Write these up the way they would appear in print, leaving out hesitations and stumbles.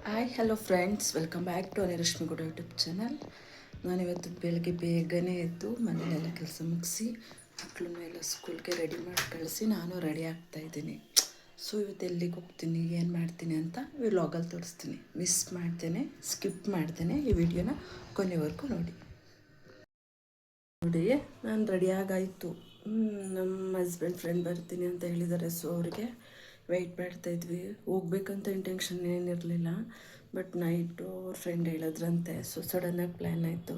Hi hello friends, welcome back to Rashmi Gowda YouTube channel. ನಾನಿವತ್ತು ಬೆಳಗ್ಗೆ ಬೇಗನೆ ಎದ್ದು ಮನೆಯಲ್ಲೆಲ್ಲ ಕೆಲಸ ಮುಗಿಸಿ ಮಕ್ಕಳನ್ನ ಎಲ್ಲ ಸ್ಕೂಲ್ಗೆ ರೆಡಿ ಮಾಡಿ ಕಳಿಸಿ ನಾನು ರೆಡಿ ಆಗ್ತಾಯಿದ್ದೀನಿ. ಸೊ ಇವತ್ತು ಎಲ್ಲಿಗೆ ಹೋಗ್ತೀನಿ, ಏನು ಮಾಡ್ತೀನಿ ಅಂತ ವ್ಲಾಗಲ್ಲಿ ತೋರಿಸ್ತೀನಿ. ಮಿಸ್ ಮಾಡ್ತೇನೆ, ಸ್ಕಿಪ್ ಮಾಡ್ತೇನೆ. ಈ ವಿಡಿಯೋನ ಕೊನೆವರೆಗೂ ನೋಡಿ. ನಾನು ರೆಡಿಯಾಗಾಯಿತು. ನಮ್ಮ ಹಸ್ಬೆಂಡ್ ಫ್ರೆಂಡ್ ಬರ್ತೀನಿ ಅಂತ ಹೇಳಿದ್ದಾರೆ. ಸೊ ಅವ್ರಿಗೆ ವೆಯ್ಟ್ ಮಾಡ್ತಾಯಿದ್ವಿ. ಹೋಗ್ಬೇಕಂತ ಇಂಟೆನ್ಷನ್ ಏನಿರಲಿಲ್ಲ, ಬಟ್ ನೈಟು ಅವ್ರ ಫ್ರೆಂಡ್ ಹೇಳಿದ್ರಂತೆ. ಸೊ ಸಡನ್ನಾಗಿ ಪ್ಲ್ಯಾನ್ ಆಯಿತು.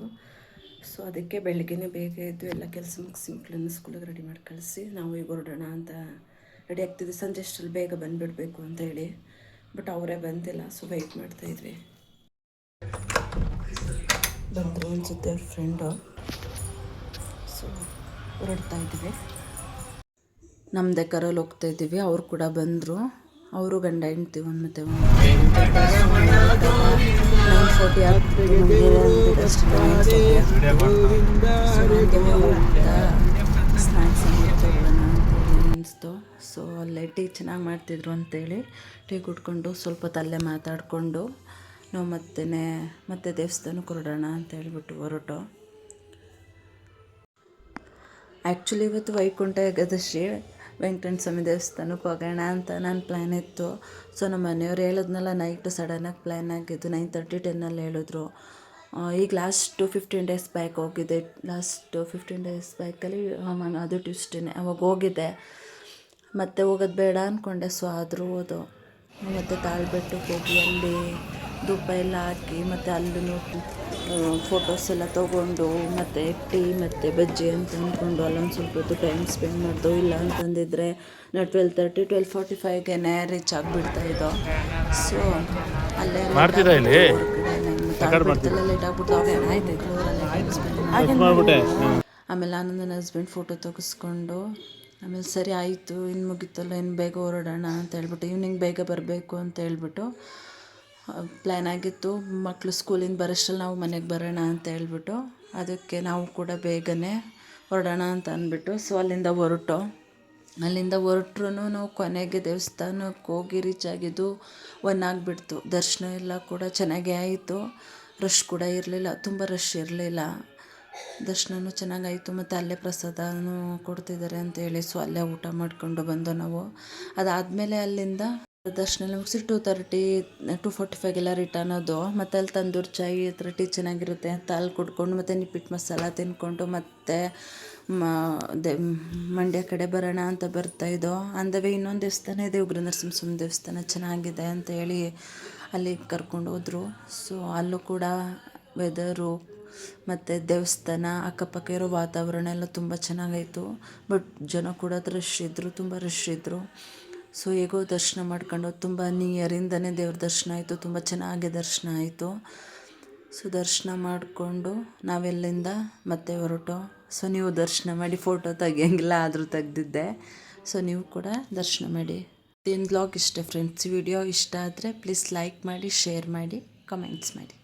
ಸೊ ಅದಕ್ಕೆ ಬೆಳಗ್ಗೆನೇ ಬೇಗ ಇದ್ದು ಎಲ್ಲ ಕೆಲಸ ಮುಗಿಸಿ ಮಕ್ಕಳನ್ನ ಸ್ಕೂಲಿಗೆ ರೆಡಿ ಮಾಡಿ ಕಳಿಸಿ ನಾವು ಈಗ ಹೊರಡೋಣ ಅಂತ ರೆಡಿ ಆಗ್ತಿದ್ವಿ. ಸಂಜೆ ಅಷ್ಟರಲ್ಲಿ ಬೇಗ ಬಂದುಬಿಡಬೇಕು ಅಂತ ಹೇಳಿ, ಬಟ್ ಅವರೇ ಬಂದಿಲ್ಲ. ಸೊ ವೆಯ್ಟ್ ಮಾಡ್ತಾಯಿದ್ವಿ. ಬಂದರು ಅನಿಸುತ್ತೆ ಅವ್ರ ಫ್ರೆಂಡು. ಸೊ ಹೊರಡ್ತಾ ಇದ್ದೀವಿ. ನಮ್ಮದೇ ಕರಲ್ಲಿ ಹೋಗ್ತಾಯಿದ್ದೀವಿ. ಅವ್ರು ಕೂಡ ಬಂದರು. ಅವರು ಗಂಡ ಹೆಂಡ್ತಿ ಮತ್ತು 9:40 ಆಗ್ತಿತ್ತು. ಸ್ನ್ಯಾಕ್ಸ್ ತಗೊಳ್ಳೋಣ ಅಂತೇಳಿ ಅನಿಸ್ತು. ಸೊ ಅಲ್ಲೇ ಟೀ ಚೆನ್ನಾಗಿ ಮಾಡ್ತಿದ್ರು ಅಂತೇಳಿ ಟೀ ಕುಟ್ಕೊಂಡು ಸ್ವಲ್ಪ ತಲ್ಲೇ ಮಾತಾಡಿಕೊಂಡು ನಾವು ಮತ್ತೆ ದೇವಸ್ಥಾನಕ್ಕೆ ಹೊರಡೋಣ ಅಂತ ಹೇಳ್ಬಿಟ್ಟು ಹೊರಟು. ಆ್ಯಕ್ಚುಲಿ ಇವತ್ತು ವೈಕುಂಠ ಏಕಾದಶಿ, ವೆಂಕಟೇಶ್ವರ ಸ್ವಾಮಿ ದೇವಸ್ಥಾನಕ್ಕೆ ಹೋಗೋಣ ಅಂತ ನನ್ನ ಪ್ಲ್ಯಾನ್ ಇತ್ತು. ಸೊ ನಮ್ಮ ಮನೆಯವ್ರು ಹೇಳಿದ್ನಲ್ಲ, ನೈಟು ಸಡನ್ನಾಗಿ ಪ್ಲ್ಯಾನ್ ಆಗಿದ್ದು. 9:30 10 ಹೇಳಿದ್ರು. ಈಗ ಲಾಸ್ಟು 15 ಡೇಸ್ ಬ್ಯಾಕ್ ಹೋಗಿದ್ದೆ. ಲಾಸ್ಟು 15 ಡೇಸ್ ಬ್ಯಾಕಲ್ಲಿ ಅದು ಟ್ಯೂಸ್ಡೇನೆ ಅವಾಗ ಹೋಗಿದ್ದೆ. ಮತ್ತೆ ಹೋಗೋದು ಬೇಡ ಅಂದ್ಕೊಂಡೆ. ಸೊ ಆದರೂ ಹೋದು. ಮತ್ತು ತಾಳ್ಬೆಟ್ಟಕ್ಕೆ ಹೋಗಿ ಅಲ್ಲಿ ಧೂಪ ಎಲ್ಲ ಹಾಕಿ ಮತ್ತು ಅಲ್ಲೂ ಫೋಟೋಸ್ ಎಲ್ಲ ತೊಗೊಂಡು ಮತ್ತು ಟೀ ಮತ್ತು ಬಜ್ಜಿ ಅಂತ ಅಂದ್ಕೊಂಡು ಅಲ್ಲೊಂದು ಸ್ವಲ್ಪ ಹೊತ್ತು ಟೈಮ್ ಸ್ಪೆಂಡ್ ಮಾಡ್ದು. ಇಲ್ಲ ಅಂತಂದಿದ್ರೆ 12:30 12:45ಗೆ ರೀಚ್ ಆಗಿಬಿಡ್ತಾಯಿದ್ದೋ. ಸೊ ಅಲ್ಲೇ ತಾಳ್ಬೆಟ್ಟದಲ್ಲೇ ಲೇಟ್ ಆಗ್ಬಿಡ್ತು. ಅವಾಗ ಆಯ್ತಾಯ್ತು ಟೈಮ್ ಸ್ಪೆಂಡ್ ಮಾಡಿ ಆಮೇಲೆ ನಾನು ನನ್ನ ಹಸ್ಬೆಂಡ್ ಫೋಟೋ ತೆಗೆಸ್ಕೊಂಡು ಆಮೇಲೆ ಸರಿ ಆಯಿತು, ಇನ್ನು ಮುಗಿತಲ್ಲ, ಇನ್ನು ಬೇಗ ಹೊರಡೋಣ ಅಂತ ಹೇಳ್ಬಿಟ್ಟು ಈವ್ನಿಂಗ್ ಬೇಗ ಬರಬೇಕು ಅಂತ ಹೇಳ್ಬಿಟ್ಟು ಪ್ಲ್ಯಾನ್ ಆಗಿತ್ತು. ಮಕ್ಕಳು ಸ್ಕೂಲಿಂದ ಬರೋಷ್ಟರಲ್ಲಿ ನಾವು ಮನೆಗೆ ಬರೋಣ ಅಂತ ಹೇಳ್ಬಿಟ್ಟು ಅದಕ್ಕೆ ನಾವು ಕೂಡ ಬೇಗನೆ ಹೊರಡೋಣ ಅಂತ ಅಂದ್ಬಿಟ್ಟು ಸೊ ಅಲ್ಲಿಂದ ಹೊರಟ್ರು ನಾವು ಕೊನೆಗೆ ದೇವಸ್ಥಾನಕ್ಕೆ ಹೋಗಿ ರೀಚ್ ಆಗಿದ್ದು 1 ಆಗಿಬಿಡ್ತು. ದರ್ಶನ ಎಲ್ಲ ಕೂಡ ಚೆನ್ನಾಗೇ ಆಯಿತು. ರಶ್ ಕೂಡ ಇರಲಿಲ್ಲ, ತುಂಬ ರಶ್ ಇರಲಿಲ್ಲ. ದರ್ಶನವೂ ಚೆನ್ನಾಗಾಯಿತು. ಮತ್ತು ಅಲ್ಲೇ ಪ್ರಸಾದನೂ ಕೊಡ್ತಿದ್ದಾರೆ ಅಂತೇಳಿ ಸೊ ಅಲ್ಲೇ ಊಟ ಮಾಡಿಕೊಂಡು ಬಂದು ನಾವು. ಅದಾದಮೇಲೆ ಅಲ್ಲಿಂದ ದರ್ಶನ ಮುಗಿಸಿ 2:30 2:45ಗೆಲ್ಲ ರಿಟರ್ನ್ ಅದು. ಮತ್ತು ಅಲ್ಲಿ ತಂದೂರಿ ಚಾಯ್ ಟೀ ಚೆನ್ನಾಗಿರುತ್ತೆ ಅಂತ ಅಲ್ಲಿ ಕುಡ್ಕೊಂಡು ಮತ್ತು ನಿಪ್ಪಿಟ್ಟು ಮಸಾಲ ತಿಂದ್ಕೊಂಡು ಮತ್ತೆ ಮಂಡ್ಯ ಕಡೆ ಬರೋಣ ಅಂತ ಬರ್ತಾಯಿದ್ದೋ. ಅಂದವೇ ಇನ್ನೊಂದು ದೇವಸ್ಥಾನ ಇದೆ, ಉಗ್ರ ನರಸಿಂಹಸ್ವಾಮಿ ದೇವಸ್ಥಾನ ಚೆನ್ನಾಗಿದೆ ಅಂತ ಹೇಳಿ ಅಲ್ಲಿಗೆ ಕರ್ಕೊಂಡು ಹೋದರು. ಸೊ ಅಲ್ಲೂ ಕೂಡ ವೆದರು ಮತ್ತು ದೇವಸ್ಥಾನ ಅಕ್ಕಪಕ್ಕ ಇರೋ ವಾತಾವರಣ ಎಲ್ಲ ತುಂಬ ಚೆನ್ನಾಗಾಯಿತು. ಬಟ್ ಜನ ಕೂಡ ತುಂಬ ರಶ್ ಇದ್ದರು. ಸೊ ಹೇಗೋ ದರ್ಶನ ಮಾಡ್ಕೊಂಡು ತುಂಬ ನಿಯರಿಂದನೇ ದೇವ್ರ ದರ್ಶನ ಆಯಿತು. ತುಂಬ ಚೆನ್ನಾಗಿ ದರ್ಶನ ಆಯಿತು. ಸೊ ದರ್ಶನ ಮಾಡಿಕೊಂಡು ನಾವೆಲ್ಲಿಂದ ಮತ್ತೆ ಹೊರಟು. ಸೊ ನೀವು ದರ್ಶನ ಮಾಡಿ, ಫೋಟೋ ತೆಗಿಯಂಗಿಲ್ಲ ಆದರೂ ತೆಗ್ದಿದ್ದೆ. ಸೊ ನೀವು ಕೂಡ ದರ್ಶನ ಮಾಡಿ. ಏನು ವ್ಲಾಗ್ ಇಷ್ಟ ಫ್ರೆಂಡ್ಸ್. ವಿಡಿಯೋ ಇಷ್ಟ ಆದರೆ ಪ್ಲೀಸ್ ಲೈಕ್ ಮಾಡಿ, ಶೇರ್ ಮಾಡಿ, ಕಮೆಂಟ್ಸ್ ಮಾಡಿ.